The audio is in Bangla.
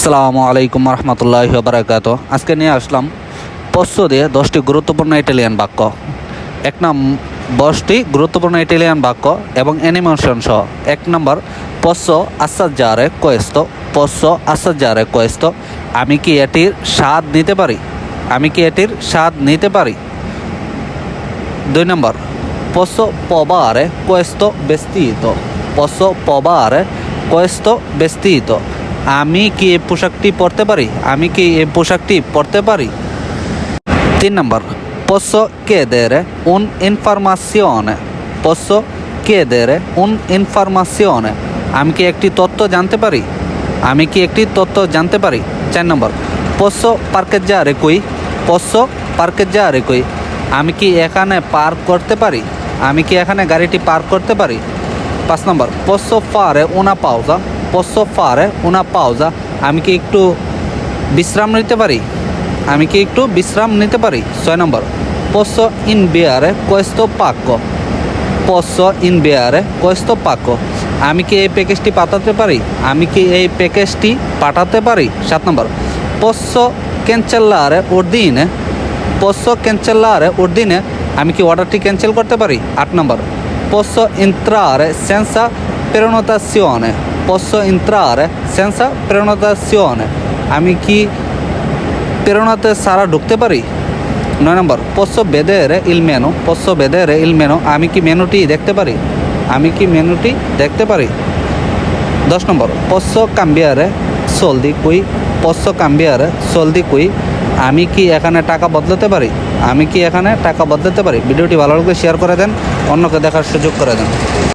আসসালামু আলাইকুম রহমতুল্লাহি ওয়া বারাকাতুহু। আজকে নিয়ে আসলাম পোস্ত দিয়ে 10টি গুরুত্বপূর্ণ ইটালিয়ান বাক্য। এক নাম 10টি গুরুত্বপূর্ণ ইটালিয়ান বাক্য এবং অ্যানিমেশন সহ। এক নম্বর, posto assaggiare questo, posto assaggiare questo, আমি কি এটির স্বাদ নিতে পারি, আমি কি এটির স্বাদ নিতে পারি। 2 নম্বর, posso provare questo vestito, posso provare questo vestito, আমি কি এই পোশাকটি পরতে পারি, আমি কি এই পোশাকটি পরতে পারি। 3 নম্বর, posso chiedere un'informazione, posso chiedere un'informazione, আমি কি একটি তথ্য জানতে পারি, আমি কি একটি তথ্য জানতে পারি। 4 নম্বর, posso parcheggiare qui, posso parcheggiare qui, আমি কি এখানে পার্ক করতে পারি, আমি কি এখানে গাড়িটি পার্ক করতে পারি। 5 নম্বর, posso fare una pausa, posso fare una pausa, আমি কি একটু বিশ্রাম নিতে পারি, আমি কি একটু বিশ্রাম নিতে পারি। 6 নম্বর, posso inviare questo pacco, posso inviare questo pacco, আমি কি এই প্যাকেজটি পাঠাতে পারি, আমি কি এই প্যাকেজটি পাঠাতে পারি। 7 নম্বর, posso cancellare ordine, posso cancellare ordine, আমি কি অর্ডারটি ক্যান্সেল করতে পারি। 8 নম্বর, posso entrare senza prenotazione, posso entrare senza prenotazione, আমি কি প্রেরণাতে সারা ঢুকতে পারি। 9 নম্বর, posso vedere il menu, posso vedere il menu, আমি কি মেনুটি দেখতে পারি, আমি কি মেনুটি দেখতে পারি। 10 নম্বর, posso cambiare soldi qui, posso cambiare soldi qui, আমি কি এখানে টাকা বদলাতে পারি, আমি কি এখানে টাকা বদলাতে পারি। ভিডিওটি ভালো লাগলে শেয়ার করে দেন, অন্যকে দেখার সুযোগ করে দেন।